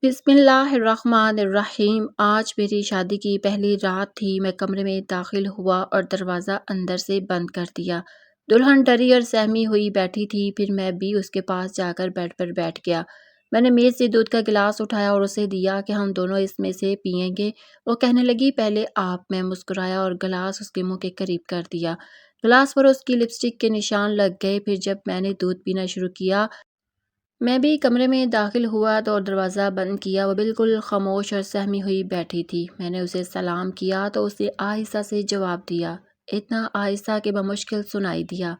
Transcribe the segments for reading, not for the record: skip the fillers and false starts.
بسم اللہ الرحمن الرحیم۔ آج میری شادی کی پہلی رات تھی۔ میں کمرے میں داخل ہوا اور دروازہ اندر سے بند کر دیا۔ دلہن ڈری اور سہمی ہوئی بیٹھی تھی۔ پھر میں بھی اس کے پاس جا کر بیڈ پر بیٹھ گیا۔ میں نے میز سے دودھ کا گلاس اٹھایا اور اسے دیا کہ ہم دونوں اس میں سے پئیں گے۔ وہ کہنے لگی پہلے آپ۔ میں مسکرایا اور گلاس اس کے منہ کے قریب کر دیا۔ گلاس پر اس کی لپسٹک کے نشان لگ گئے۔ پھر جب میں نے دودھ پینا شروع کیا، میں بھی کمرے میں داخل ہوا تو دروازہ بند کیا۔ وہ بالکل خاموش اور سہمی ہوئی بیٹھی تھی۔ میں نے اسے سلام کیا تو اس نے آہستہ سے جواب دیا، اتنا آہستہ کہ بمشکل سنائی دیا۔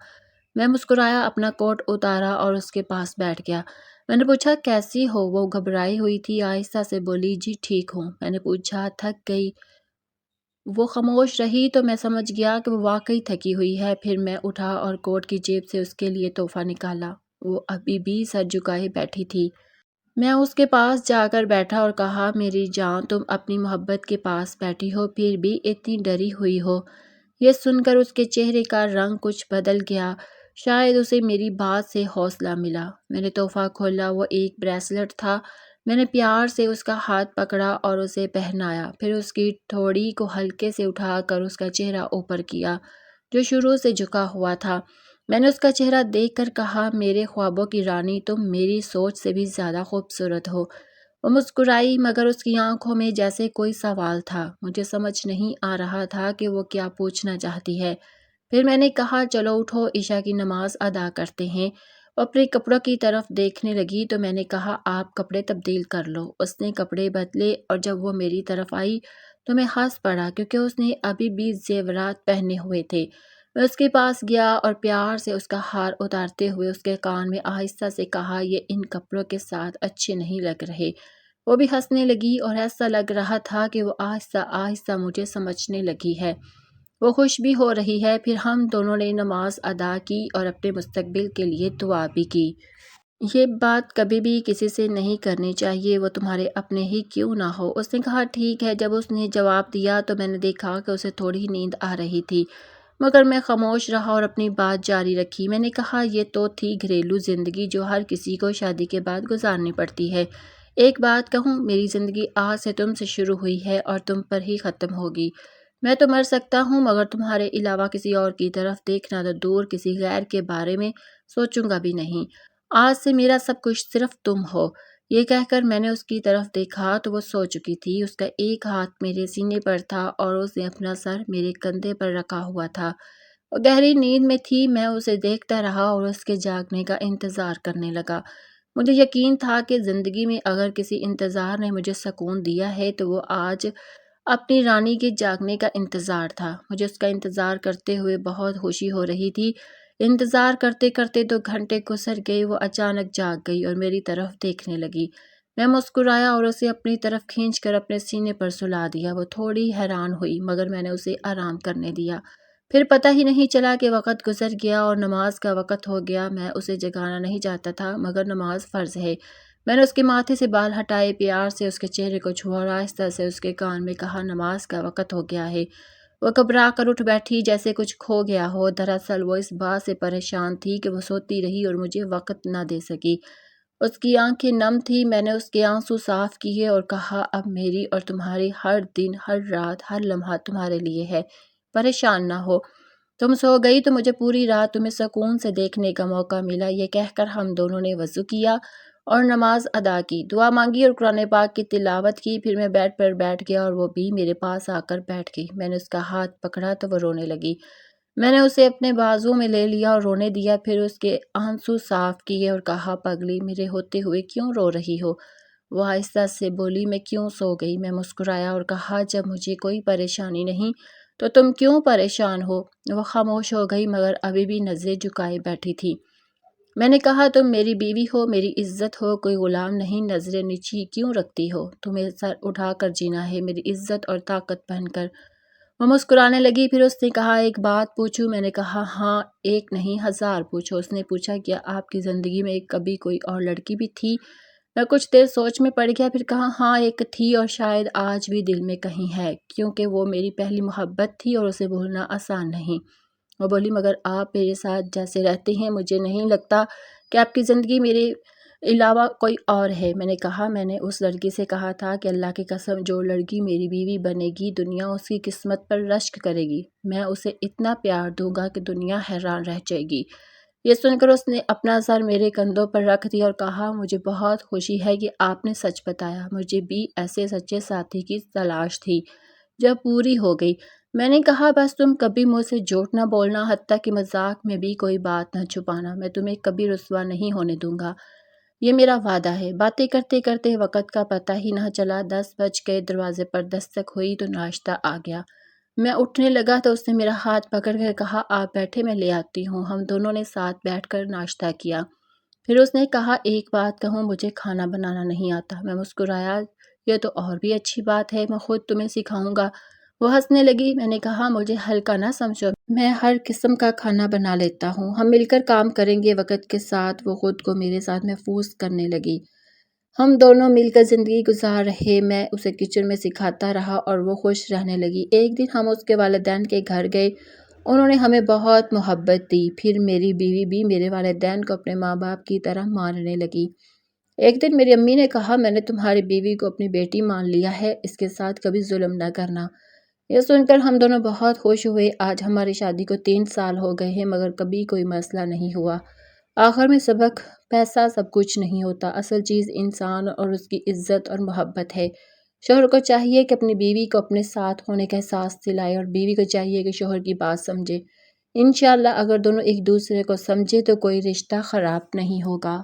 میں مسکرایا، اپنا کوٹ اتارا اور اس کے پاس بیٹھ گیا۔ میں نے پوچھا کیسی ہو؟ وہ گھبرائی ہوئی تھی، آہستہ سے بولی جی ٹھیک ہوں۔ میں نے پوچھا تھک گئی؟ وہ خاموش رہی تو میں سمجھ گیا کہ وہ واقعی تھکی ہوئی ہے۔ پھر میں اٹھا اور کوٹ کی جیب سے اس کے لیے تحفہ نکالا۔ وہ ابھی بھی سر جھکائے بیٹھی تھی۔ میں اس کے پاس جا کر بیٹھا اور کہا میری جان، تم اپنی محبت کے پاس بیٹھی ہو، پھر بھی اتنی ڈری ہوئی ہو۔ یہ سن کر اس کے چہرے کا رنگ کچھ بدل گیا۔ شاید اسے میری بات سے حوصلہ ملا۔ میں نے تحفہ کھولا، وہ ایک بریسلٹ تھا۔ میں نے پیار سے اس کا ہاتھ پکڑا اور اسے پہنایا، پھر اس کی ٹھوڑی کو ہلکے سے اٹھا کر اس کا چہرہ اوپر کیا جو شروع سے جھکا ہوا تھا۔ میں نے اس کا چہرہ دیکھ کر کہا میرے خوابوں کی رانی، تم میری سوچ سے بھی زیادہ خوبصورت ہو۔ وہ مسکرائی مگر اس کی آنکھوں میں جیسے کوئی سوال تھا۔ مجھے سمجھ نہیں آ رہا تھا کہ وہ کیا پوچھنا چاہتی ہے۔ پھر میں نے کہا چلو اٹھو، عشاء کی نماز ادا کرتے ہیں۔ وہ اپنے کپڑوں کی طرف دیکھنے لگی تو میں نے کہا آپ کپڑے تبدیل کر لو۔ اس نے کپڑے بدلے اور جب وہ میری طرف آئی تو میں ہنس پڑا کیونکہ اس نے ابھی بھی زیورات پہنے ہوئے تھے۔ میں اس کے پاس گیا اور پیار سے اس کا ہار اتارتے ہوئے اس کے کان میں آہستہ سے کہا یہ ان کپڑوں کے ساتھ اچھے نہیں لگ رہے۔ وہ بھی ہنسنے لگی اور ایسا لگ رہا تھا کہ وہ آہستہ آہستہ مجھے سمجھنے لگی ہے۔ وہ خوش بھی ہو رہی ہے۔ پھر ہم دونوں نے نماز ادا کی اور اپنے مستقبل کے لیے دعا بھی کی۔ یہ بات کبھی بھی کسی سے نہیں کرنی چاہیے، وہ تمہارے اپنے ہی کیوں نہ ہو۔ اس نے کہا ٹھیک ہے۔ جب اس نے جواب دیا تو میں نے دیکھا کہ اسے تھوڑی نیند آ رہی تھی، مگر میں خاموش رہا اور اپنی بات جاری رکھی۔ میں نے کہا یہ تو تھی گھریلو زندگی جو ہر کسی کو شادی کے بعد گزارنی پڑتی ہے۔ ایک بات کہوں، میری زندگی آج سے تم سے شروع ہوئی ہے اور تم پر ہی ختم ہوگی۔ میں تو مر سکتا ہوں مگر تمہارے علاوہ کسی اور کی طرف دیکھنا تو دور، کسی غیر کے بارے میں سوچوں گا بھی نہیں۔ آج سے میرا سب کچھ صرف تم ہو۔ یہ کہہ کر میں نے اس کی طرف دیکھا تو وہ سو چکی تھی۔ اس کا ایک ہاتھ میرے سینے پر تھا اور اس نے اپنا سر میرے کندھے پر رکھا ہوا تھا۔ وہ گہری نیند میں تھی۔ میں اسے دیکھتا رہا اور اس کے جاگنے کا انتظار کرنے لگا۔ مجھے یقین تھا کہ زندگی میں اگر کسی انتظار نے مجھے سکون دیا ہے تو وہ آج اپنی رانی کے جاگنے کا انتظار تھا۔ مجھے اس کا انتظار کرتے ہوئے بہت خوشی ہو رہی تھی۔ انتظار کرتے کرتے 2 گھنٹے گزر گئے۔ وہ اچانک جاگ گئی اور میری طرف دیکھنے لگی۔ میں مسکرایا اور اسے اپنی طرف کھینچ کر اپنے سینے پر سلا دیا۔ وہ تھوڑی حیران ہوئی مگر میں نے اسے آرام کرنے دیا۔ پھر پتہ ہی نہیں چلا کہ وقت گزر گیا اور نماز کا وقت ہو گیا۔ میں اسے جگانا نہیں چاہتا تھا مگر نماز فرض ہے۔ میں نے اس کے ماتھے سے بال ہٹائے، پیار سے اس کے چہرے کو چھوا اور آہستہ سے اس کے کان میں کہا نماز کا وقت ہو گیا ہے۔ وہ گھبرا کر اٹھ بیٹھی جیسے کچھ کھو گیا ہو۔ دراصل وہ اس بات سے پریشان تھی کہ وہ سوتی رہی اور مجھے وقت نہ دے سکی۔ اس کی آنکھیں نم تھیں۔ میں نے اس کے آنسو صاف کیے اور کہا اب میری اور تمہاری ہر دن، ہر رات، ہر لمحہ تمہارے لیے ہے، پریشان نہ ہو۔ تم سو گئی تو مجھے پوری رات تمہیں سکون سے دیکھنے کا موقع ملا۔ یہ کہہ کر ہم دونوں نے وضو کیا اور نماز ادا کی، دعا مانگی اور قرآن پاک کی تلاوت کی۔ پھر میں بیڈ پر بیٹھ گیا اور وہ بھی میرے پاس آ کر بیٹھ گئی۔ میں نے اس کا ہاتھ پکڑا تو وہ رونے لگی۔ میں نے اسے اپنے بازو میں لے لیا اور رونے دیا، پھر اس کے آنسو صاف کیے اور کہا پگلی میرے ہوتے ہوئے کیوں رو رہی ہو؟ وہ آہستہ سے بولی میں کیوں سو گئی۔ میں مسکرایا اور کہا جب مجھے کوئی پریشانی نہیں تو تم کیوں پریشان ہو؟ وہ خاموش ہو گئی مگر ابھی بھی نظریں جھکائے بیٹھی تھی۔ میں نے کہا تم میری بیوی ہو، میری عزت ہو، کوئی غلام نہیں، نظریں نیچی کیوں رکھتی ہو؟ تمہیں سر اٹھا کر جینا ہے، میری عزت اور طاقت پہن کر۔ وہ مسکرانے لگی۔ پھر اس نے کہا ایک بات پوچھوں؟ میں نے کہا ہاں، ایک نہیں 1000 پوچھو۔ اس نے پوچھا کیا آپ کی زندگی میں کبھی کوئی اور لڑکی بھی تھی؟ میں کچھ دیر سوچ میں پڑ گیا، پھر کہا ہاں ایک تھی اور شاید آج بھی دل میں کہیں ہے، کیونکہ وہ میری پہلی محبت تھی اور اسے بھولنا آسان نہیں۔ وہ بولی مگر آپ میرے ساتھ جیسے رہتے ہیں مجھے نہیں لگتا کہ آپ کی زندگی میرے علاوہ کوئی اور ہے؟ میں نے کہا میں نے اس لڑکی سے کہا تھا کہ اللہ کی قسم جو لڑکی میری بیوی بنے گی دنیا اس کی قسمت پر رشک کرے گی، میں اسے اتنا پیار دوں گا کہ دنیا حیران رہ جائے گی۔ یہ سن کر اس نے اپنا سر میرے کندھوں پر رکھ دیا اور کہا مجھے بہت خوشی ہے کہ آپ نے سچ بتایا، مجھے بھی ایسے سچے ساتھی کی تلاش تھی جو پوری ہو گئی۔ میں نے کہا بس تم کبھی مجھ سے جھوٹ نہ بولنا، حتیٰ کہ مذاق میں بھی کوئی بات نہ چھپانا، میں تمہیں کبھی رسوا نہیں ہونے دوں گا، یہ میرا وعدہ ہے۔ باتیں کرتے کرتے وقت کا پتہ ہی نہ چلا، 10 بج گئے، دروازے پر دستک ہوئی تو ناشتہ آ گیا۔ میں اٹھنے لگا تو اس نے میرا ہاتھ پکڑ کر کہا آپ بیٹھے میں لے آتی ہوں۔ ہم دونوں نے ساتھ بیٹھ کر ناشتہ کیا۔ پھر اس نے کہا ایک بات کہوں، مجھے کھانا بنانا نہیں آتا۔ میں مسکرایا، یہ تو اور بھی اچھی بات ہے، میں خود تمہیں سکھاؤں گا۔ وہ ہنسنے لگی۔ میں نے کہا مجھے ہلکا نہ سمجھو، میں ہر قسم کا کھانا بنا لیتا ہوں، ہم مل کر کام کریں گے وقت کے ساتھ۔ وہ خود کو میرے ساتھ محفوظ کرنے لگی۔ ہم دونوں مل کر زندگی گزار رہے، میں اسے کچن میں سکھاتا رہا اور وہ خوش رہنے لگی۔ ایک دن ہم اس کے والدین کے گھر گئے، انہوں نے ہمیں بہت محبت دی۔ پھر میری بیوی بھی میرے والدین کو اپنے ماں باپ کی طرح ماننے لگی۔ ایک دن میری امی نے کہا میں نے تمہاری بیوی کو اپنی بیٹی مان لیا ہے، اس کے ساتھ کبھی ظلم نہ کرنا۔ یہ سن کر ہم دونوں بہت خوش ہوئے۔ آج ہماری شادی کو 3 سال ہو گئے ہیں مگر کبھی کوئی مسئلہ نہیں ہوا۔ آخر میں سبق پیسہ سب کچھ نہیں ہوتا، اصل چیز انسان اور اس کی عزت اور محبت ہے۔ شوہر کو چاہیے کہ اپنی بیوی کو اپنے ساتھ ہونے کا احساس دلائے اور بیوی کو چاہیے کہ شوہر کی بات سمجھے۔ انشاءاللہ اگر دونوں ایک دوسرے کو سمجھے تو کوئی رشتہ خراب نہیں ہوگا۔